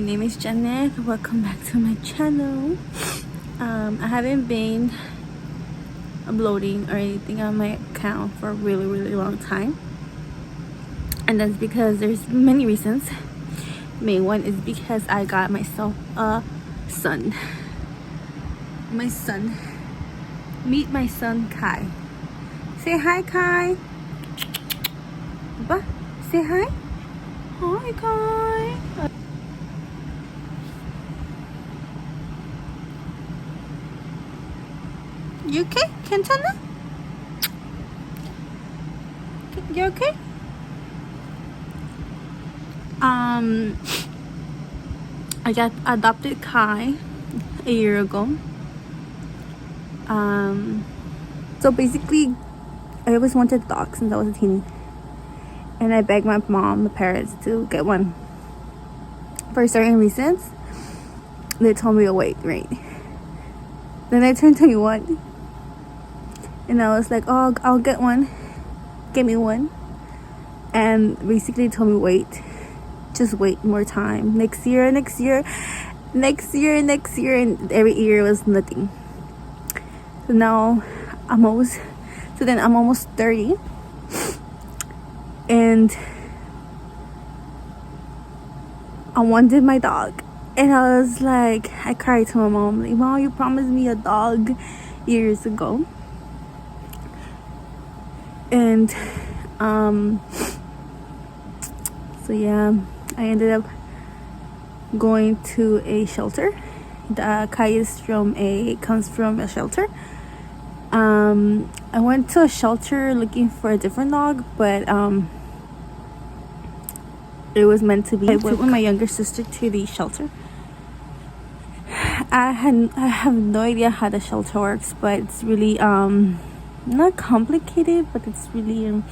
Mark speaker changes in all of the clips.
Speaker 1: name is Janet. Welcome back to my channel. I haven't been uploading or anything on my account for a really long time, and that's because there's many reasons. Main one is because I got myself a son. My son. Meet my son Kai. Say hi, Kai. Ba, say hi. Hi, Kai. You okay, Kentana? You okay? I got adopted Kai a year ago. So basically, I always wanted a dog since I was a teeny, and I begged my mom, my parents, to get one. For certain reasons, they told me to wait, right? Then I turned 21, and I was like, oh, I'll get one. Get me one. And basically told me wait. Just wait more time. Next year. And every year was nothing. So now I'm almost 30. And I wanted my dog. And I was like, I cried to my mom, like, Mom, you promised me a dog years ago. And so yeah, I ended up going to a shelter. The Kai comes from a shelter. I went to a shelter looking for a different dog, but it was meant to be. I went with my younger sister to the shelter. I have no idea how the shelter works, but it's really not complicated, but it's really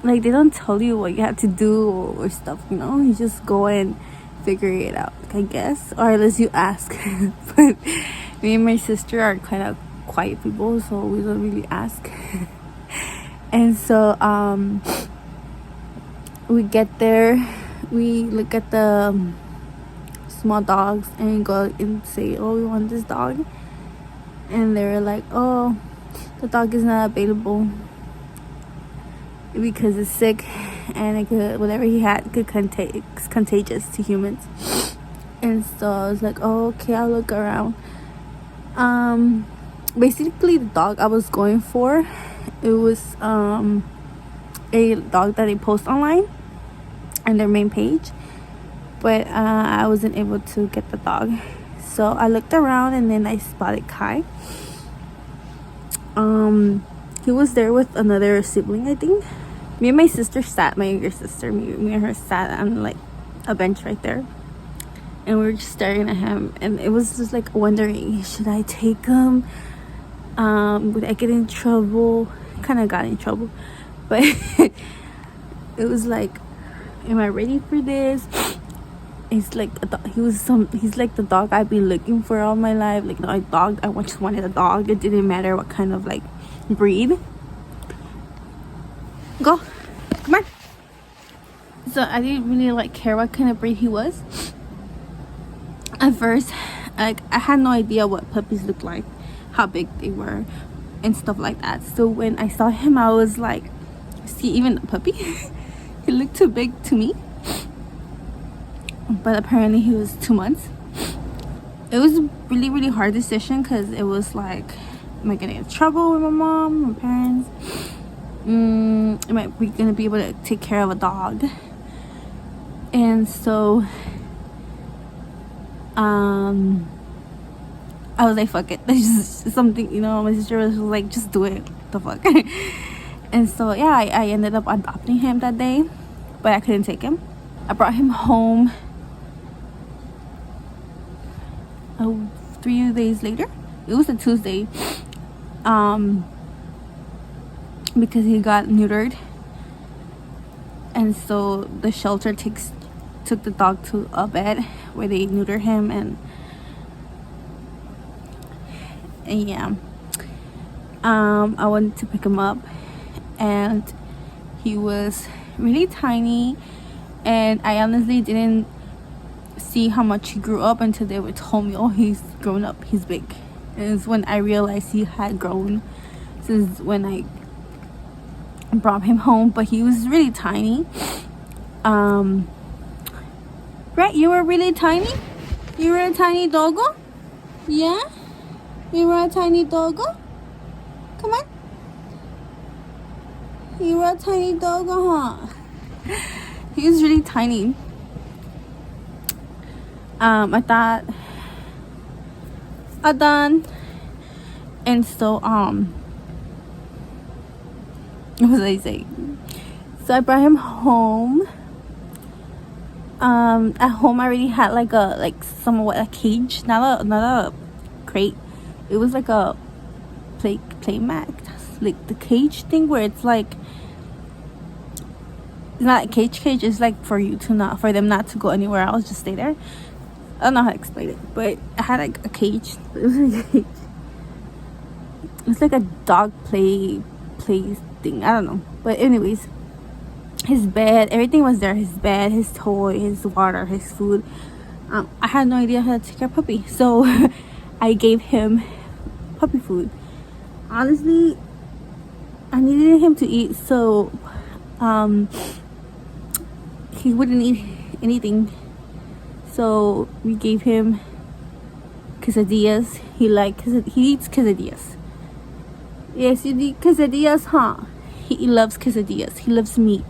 Speaker 1: like they don't tell you what you have to do or stuff, you just go and figure it out, I guess, or unless you ask. But me and my sister are kind of quiet people, so we don't really ask. And so we get there, we look at the small dogs and go and say, oh, we want this dog. And they were like, oh, the dog is not available because it's sick, and it could, whatever he had could it's contagious to humans. And so I was like, oh, okay, I'll look around. Basically the dog I was going for, it was a dog that they post online on their main page, but I wasn't able to get the dog. So I looked around and then I spotted Kai. He was there with another sibling, I think. Me and my sister sat, my younger sister, me and her sat on like a bench right there, and we were just staring at him, and it was just like wondering, should I take him? Would I get in trouble? Kind of got in trouble, but it was like, am I ready for this? He's like he's like the dog I've been looking for all my life. Like a dog, I just wanted a dog. It didn't matter what kind of like breed. Go, come on. So I didn't really like care what kind of breed he was. At first, like I had no idea what puppies looked like, how big they were, and stuff like that. So when I saw him, I was like, see, even the puppy, he looked too big to me. But apparently he was 2 months. It was a really hard decision because it was like, am I gonna get in trouble with my mom, my parents? Am I gonna be able to take care of a dog? And so I was like, fuck it, there's just something, my sister was like, just do it, the fuck. And so yeah, I ended up adopting him that day, but I couldn't take him. I brought him home 3 days later. It was a Tuesday, because he got neutered, and so the shelter took the dog to a bed where they neuter him, and yeah, I wanted to pick him up, and he was really tiny, and I honestly didn't see how much he grew up until they would told me, oh, he's grown up, he's big. And it's when I realized he had grown since when I brought him home. But he was really tiny. Right, you were really tiny? You were a tiny doggo? Yeah? You were a tiny doggo? Come on. You were a tiny doggo, huh? He was really tiny. I thought done. And so what was I saying? So I brought him home. At home I already had like a cage, not a crate. It was like a play mat, like the cage thing where it's like, it's not a cage, it's like for them not to go anywhere else, just stay there. I don't know how to explain it, but I had like a cage. It was like a cage. It's like a dog play thing, I don't know. But anyways, his bed, everything was there. His bed, his toy, his water, his food. I had no idea how to take care of puppy, so I gave him puppy food. Honestly, I needed him to eat, so he wouldn't eat anything. So we gave him quesadillas. He eats quesadillas. Yes, you eat quesadillas, huh? He loves quesadillas. He loves meat.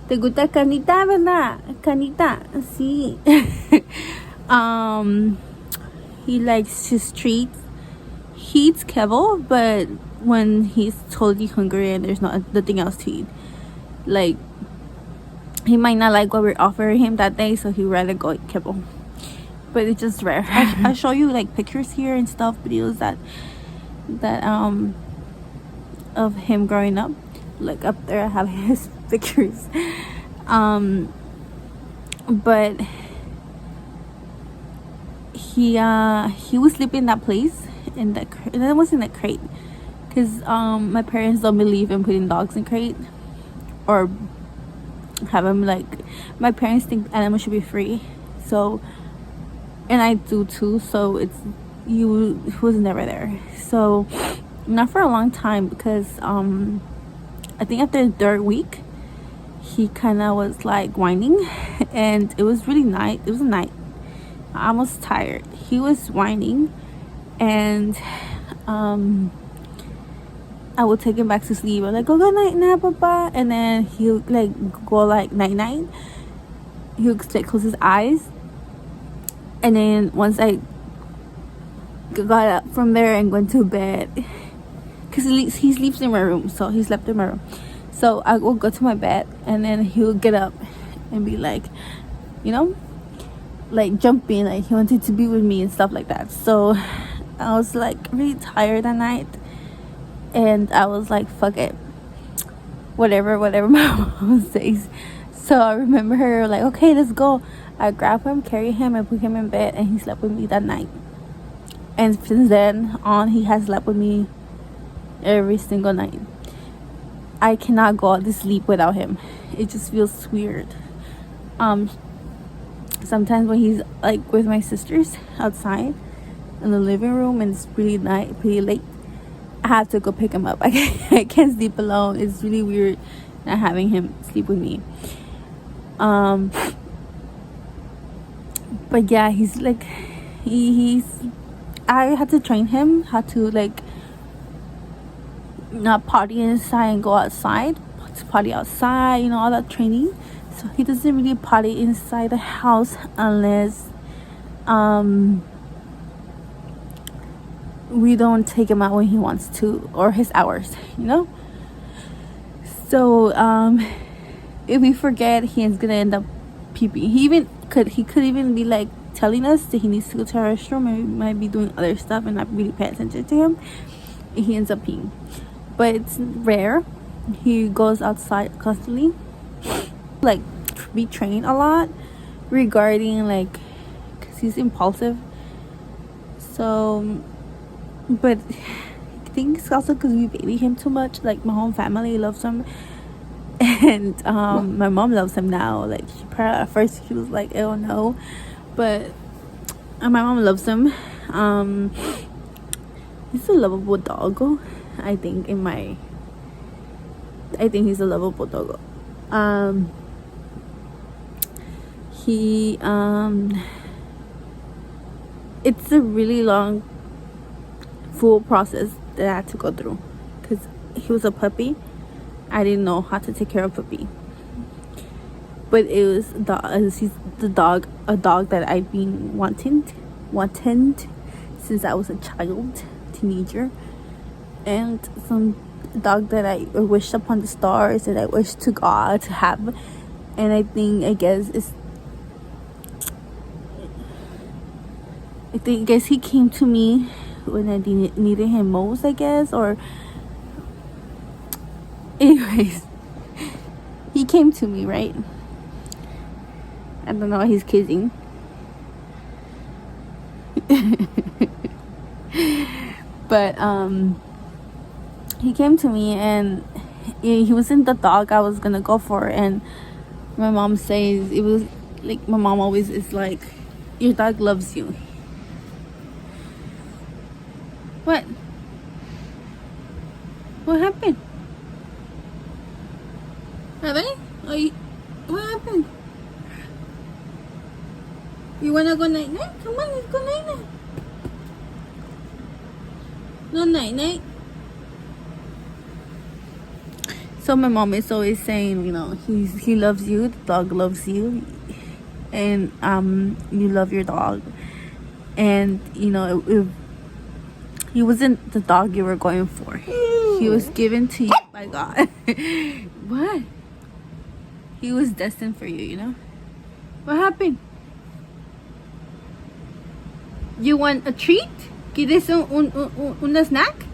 Speaker 1: ¿Te gusta carnita, verdad? Carnita, sí. He likes his treats. He eats kibble, but when he's totally hungry and there's nothing else to eat, like, he might not like what we're offering him that day, so he'd rather go eat kibble. But it's just rare. I show you like pictures here and stuff, videos that of him growing up. Like up there I have his pictures. But he was sleeping in that place, and that was in a crate, because my parents don't believe in putting dogs in crate or have them, like, my parents think animals should be free, so, and I do too, so he was never there. So not for a long time, because I think after the third week he kind of was like whining, and it was a night. I was tired. He was whining, and I would take him back to sleep. I'm like, go good night now, papa. And then he would like go like night night. He would like close his eyes, and then once I got up from there and went to bed, because he sleeps in my room, so he slept in my room. So I will go to my bed, and then he would get up and be like, like jumping, like he wanted to be with me and stuff like that. So I was like really tired that night, and I was like, fuck it, whatever my mom says. So I remember her like, okay, let's go. I grabbed him, carried him, and put him in bed, and he slept with me that night. And since then on, he has slept with me every single night. I cannot go out to sleep without him. It just feels weird. Sometimes when he's like with my sisters outside in the living room and it's pretty late, I have to go pick him up. I can't sleep alone. It's really weird not having him sleep with me. But yeah, he's like, I had to train him how to like not potty inside and go outside, to potty outside, all that training. So he doesn't really potty inside the house unless we don't take him out when he wants to, or his hours, So if we forget, he's gonna end up peeping. He could even be like telling us that he needs to go to our restroom, and we might be doing other stuff and not really pay attention to him, and he ends up peeing. But it's rare. He goes outside constantly. Like, be trained a lot regarding like, because he's impulsive. So, but I think it's also because we baby him too much. Like, my whole family loves him, And my mom loves him now. Like at first she was like, oh no, but my mom loves him. He's a lovable doggo. I think he's a lovable doggo. He it's a really long full process that I had to go through, because he was a puppy. I didn't know how to take care of a puppy, but it was a dog that I've been wanting since I was a child, teenager, and some dog that I wished upon the stars, that I wished to God to have. And I guess he came to me when I needed him most, I guess. Or anyways, he came to me, right? I don't know why he's kissing. But he came to me, and he wasn't the dog I was gonna go for. And my mom says, it was like, my mom always is like, your dog loves you. What happened? What happened? You wanna go night night? Come on, let's go night night. No night night. So my mom is always saying, he loves you, the dog loves you, and you love your dog. And if he wasn't the dog you were going for. He was given to you by God. What? He was destined for you, What happened? You want a treat? ¿Quieres una snack?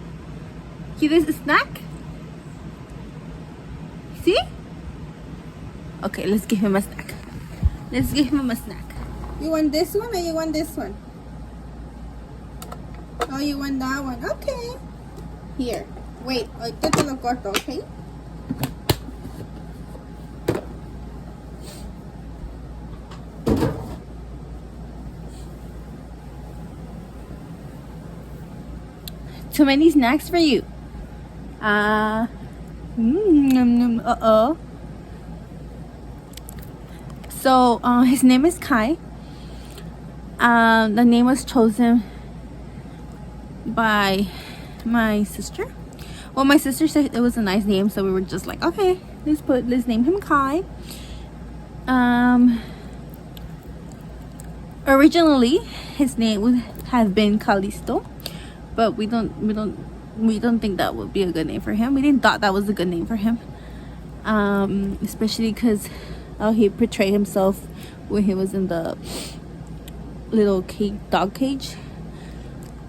Speaker 1: ¿Quieres a snack? See? Okay, let's give him a snack. You want this one or you want this one? Oh, you want that one? Okay. Here. Wait. Ahorita te lo corto, okay? Too many snacks for you. So, his name is Kai. The name was chosen by my sister. Well, my sister said it was a nice name, so we were just like, okay, let's name him Kai. Originally his name would have been Callisto, but we don't think that would be a good name for him. We didn't thought that was a good name for him, especially because he portrayed himself when he was in the little dog cage.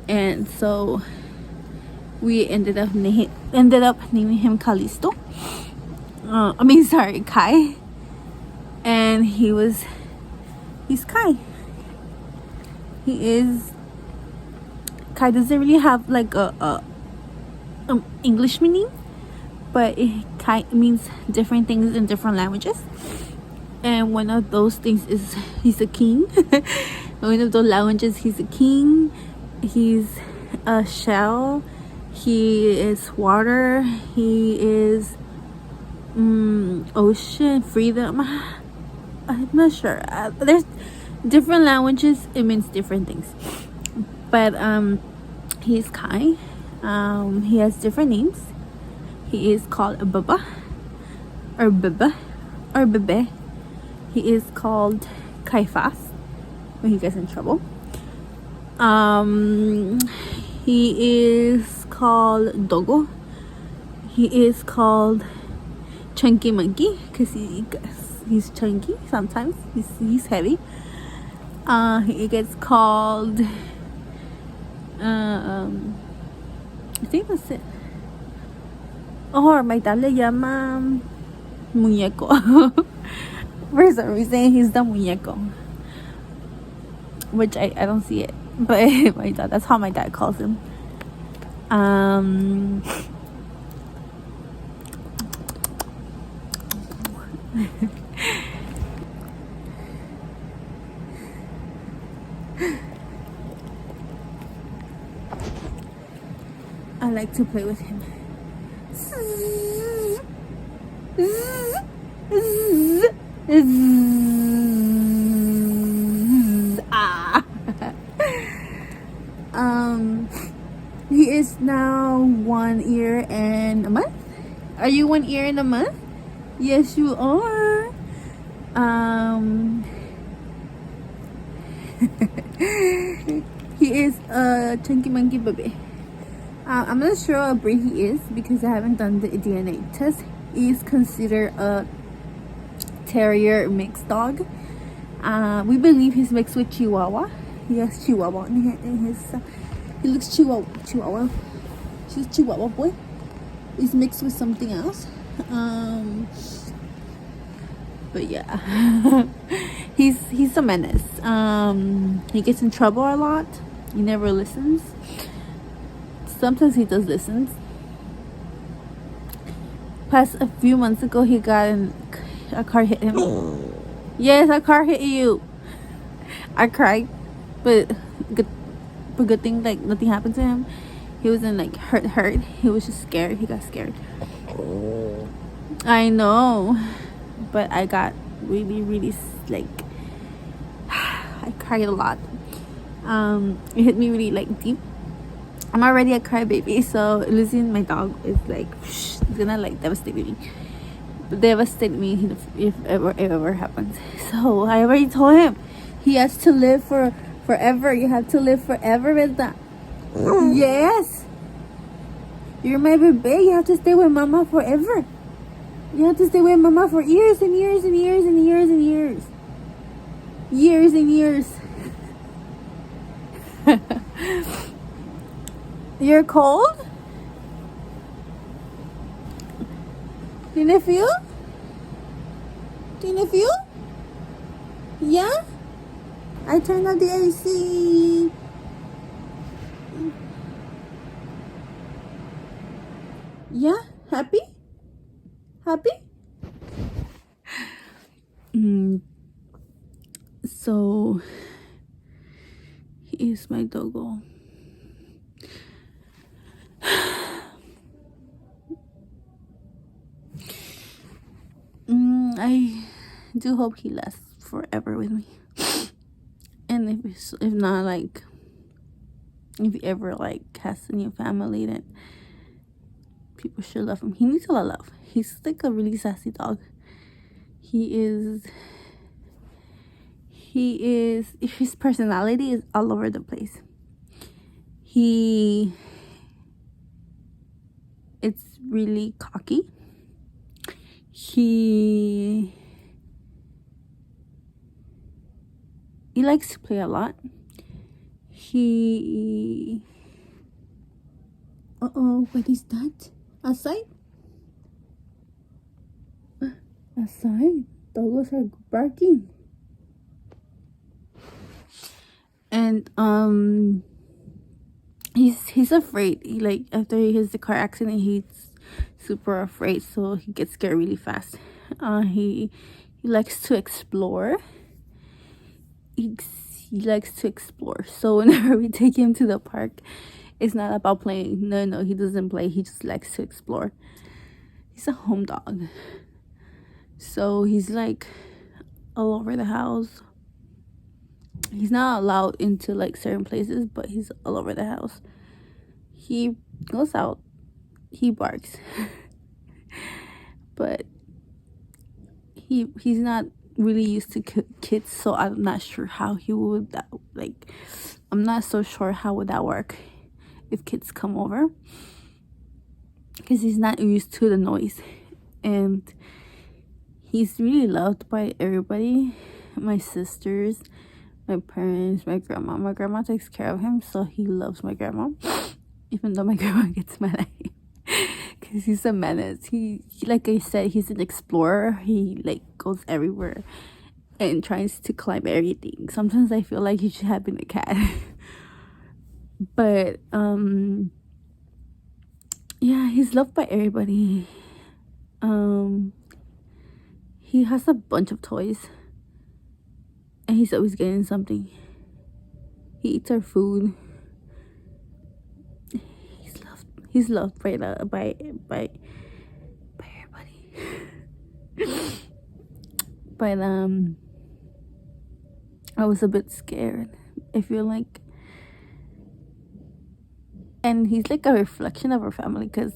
Speaker 1: And so we ended up naming him Callisto. Kai. And he's Kai. Kai doesn't really have like a English meaning, but Kai means different things in different languages. And one of those things is he's a king. One of those languages, he's a king. He's a shell. He is water. He is ocean, freedom. I'm not sure. There's different languages. It means different things. But he's Kai. He has different names. He is called Baba or Bebe or Bebe. He is called Kaifas when he gets in trouble. He is called Dogo. He is called Chunky Monkey because he's chunky sometimes. He's heavy. He gets called I think that's it. Or my dad le llama muñeco. For some reason he's the muñeco, which I don't see it, but my dad, that's how my dad calls him. I like to play with him. Ah. He is now 1 year and a month. Are you 1 year and a month? Yes, you are. He is a chunky monkey baby. I'm not sure what breed he is because I haven't done the DNA test. He is considered a terrier mixed dog. We believe he's mixed with Chihuahua. He has Chihuahua in his he looks Chihuahua. She's Chihuahua boy. He's mixed with something else. But yeah, he's a menace. He gets in trouble a lot. He never listens. Sometimes he does listen. Past a few months ago, he got in a car hit him. Yes, a car hit you. I cried, but good thing like nothing happened to him. He wasn't like hurt. He was just scared. He got scared. I know, but I got really like I cried a lot. It hit me really like deep. I'm already a crybaby, so losing my dog is like it's gonna like devastate me if it ever happens. So I already told him he has to live for forever. You have to live forever with that. Yes, you're my baby. You have to stay with mama forever. You have to stay with mama for years and years and years and years and years. Years and years. You're cold? Do you feel? Do you feel? Yeah? I turned on the AC. Yeah? Happy? Happy? So, he is my doggo. I do hope he lasts forever with me. And if not, like, if he ever like has a new family, then people should love him. He needs a lot of love. He's like a really sassy dog. His personality is all over the place. It's really cocky. He likes to play a lot. What is that? Outside? Outside? Dogs are barking. And he's afraid. He like after he has the car accident, he's super afraid, so he gets scared really fast. He likes to explore. He likes to explore. So whenever we take him to the park, it's not about playing. No, he doesn't play. He just likes to explore. He's a home dog. So he's like all over the house. He's not allowed into like certain places, but he's all over the house. He goes out. He barks. But he's not really used to kids, so I'm not sure how he would I'm not so sure how would that work if kids come over, because he's not used to the noise. And he's really loved by everybody, my sisters, my parents, my grandma. My grandma takes care of him, so he loves my grandma, even though my grandma gets mad at him because he's a menace. He like I said, he's an explorer. He like goes everywhere and tries to climb everything. Sometimes I feel like he should have been a cat. But yeah, he's loved by everybody. He has a bunch of toys, and he's always getting something. He eats our food. He's loved by everybody. But I was a bit scared. I feel like, and he's like a reflection of our family, because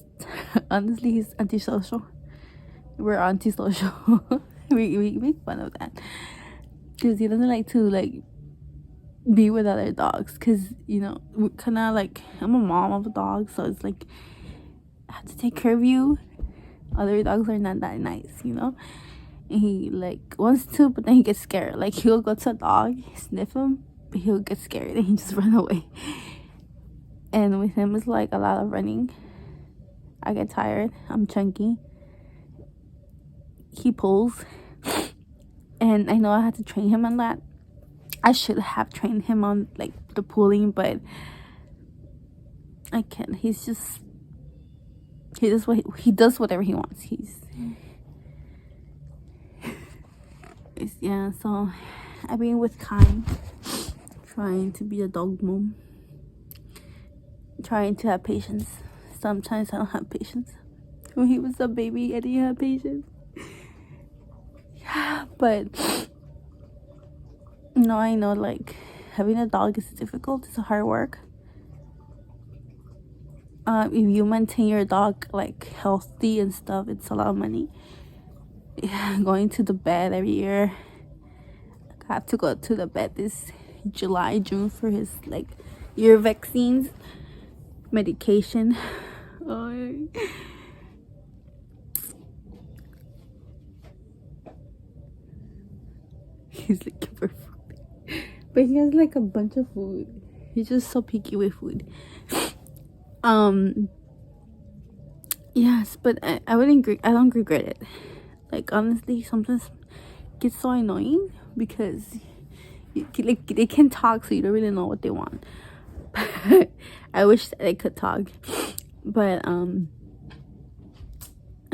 Speaker 1: honestly he's antisocial. We're antisocial. we make fun of that, because he doesn't like to like be with other dogs, because you know, we're kind of like, I'm a mom of a dog, so it's like I have to take care of you. Other dogs are not that nice, you know. And he like wants to, but then he gets scared. Like he'll go to a dog, sniff him, but he'll get scared and he just run away. And with him it's like a lot of running. I get tired. I'm chunky. He pulls, and I know I had to train him on that. I should have trained him on like the pulling, but I can't. He does whatever he wants. Yeah. So I've been with Kai, trying to be a dog mom, trying to have patience. Sometimes I don't have patience. When he was a baby, I didn't have patience. Yeah, but no, I know like having a dog is difficult. It's hard work. If you maintain your dog like healthy and stuff, it's a lot of money. Yeah, going to the vet every year. I have to go to the vet this June for his like ear vaccines, medication. Oh. He's looking for food, but he has like a bunch of food. He's just so picky with food. Yes, but I don't regret it. Like honestly, sometimes it gets so annoying because like they can talk, so you don't really know what they want. I wish that they could talk, but I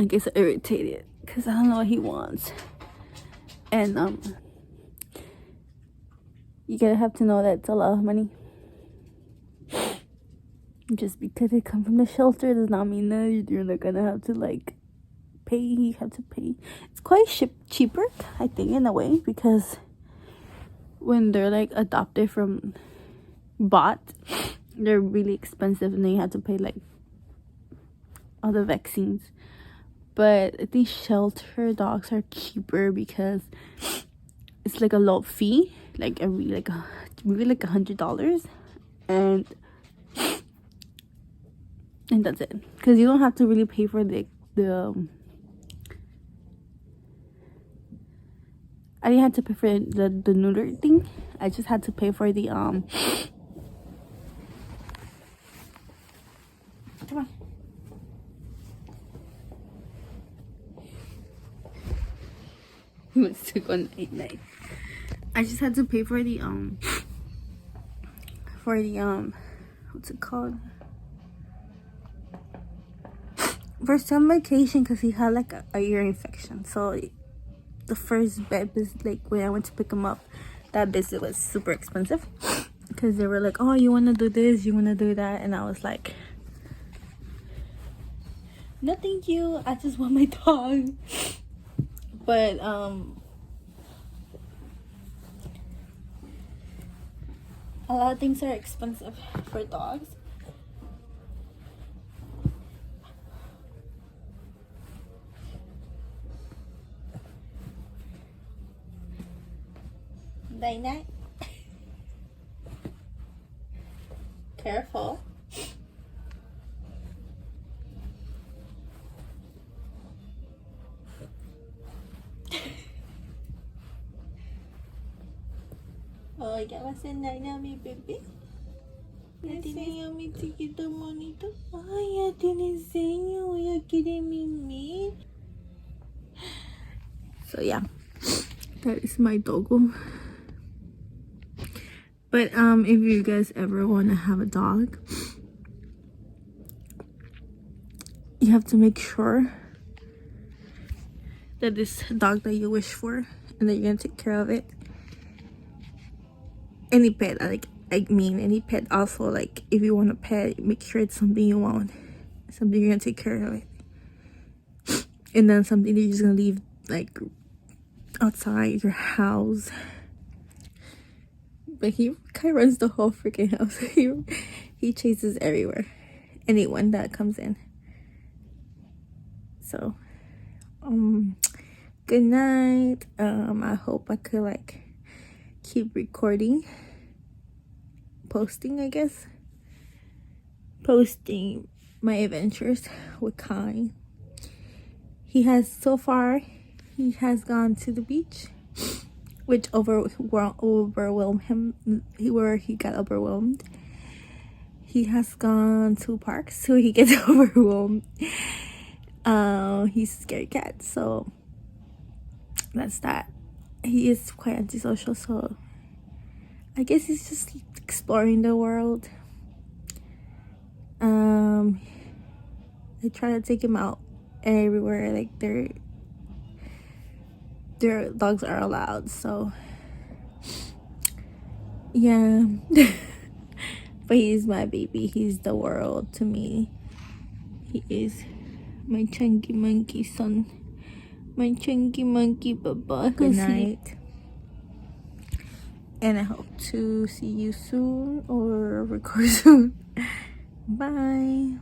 Speaker 1: get so irritated because I don't know what he wants. And you gotta have to know that it's a lot of money. Just because they come from the shelter does not mean that you're not gonna have to like pay. You have to pay. It's quite cheaper, I think, in a way, because when they're like adopted from bought, they're really expensive, and then you have to pay like all the vaccines. But these shelter dogs are cheaper because it's like a low fee, like maybe like $100, and that's it, because you don't have to really pay for the I didn't have to pay for the neuter thing. I just had to pay for the come on. He wants to go night. I just had to pay for the what's it called, for some medication, because he had like a ear infection. So the first vet visit, like when I went to pick him up, that visit was super expensive, because they were like, oh, you want to do this, you want to do that, and I was like, no thank you, I just want my dog. But a lot of things are expensive for dogs. Night night. Careful. Oh, ya vas a night night, mi bebé. Ya te enseño mi chiquito monito. Ay, ya te enseño. Ya quiere mimir. So yeah, that is my doggo. But if you guys ever want to have a dog, you have to make sure that this dog that you wish for, and that you're gonna take care of it. Any pet, I mean any pet. Also, like, if you want a pet, make sure it's something you want, something you're gonna take care of it, and then something that you're just gonna leave like outside your house. But he kind of runs the whole freaking house. He chases everywhere, anyone that comes in. So good night. I hope I could like keep recording, posting my adventures with Kai. He has gone to the beach, which overwhelmed him, where he got overwhelmed. He has gone to parks, so he gets overwhelmed. He's a scared cat, so that's that. He is quite antisocial, so I guess he's just exploring the world. I try to take him out everywhere, like their dogs are allowed, so yeah. But he's my baby. He's the world to me. He is my chunky monkey son, my chunky monkey baba. Good night, and I hope to see you soon or record soon. Bye.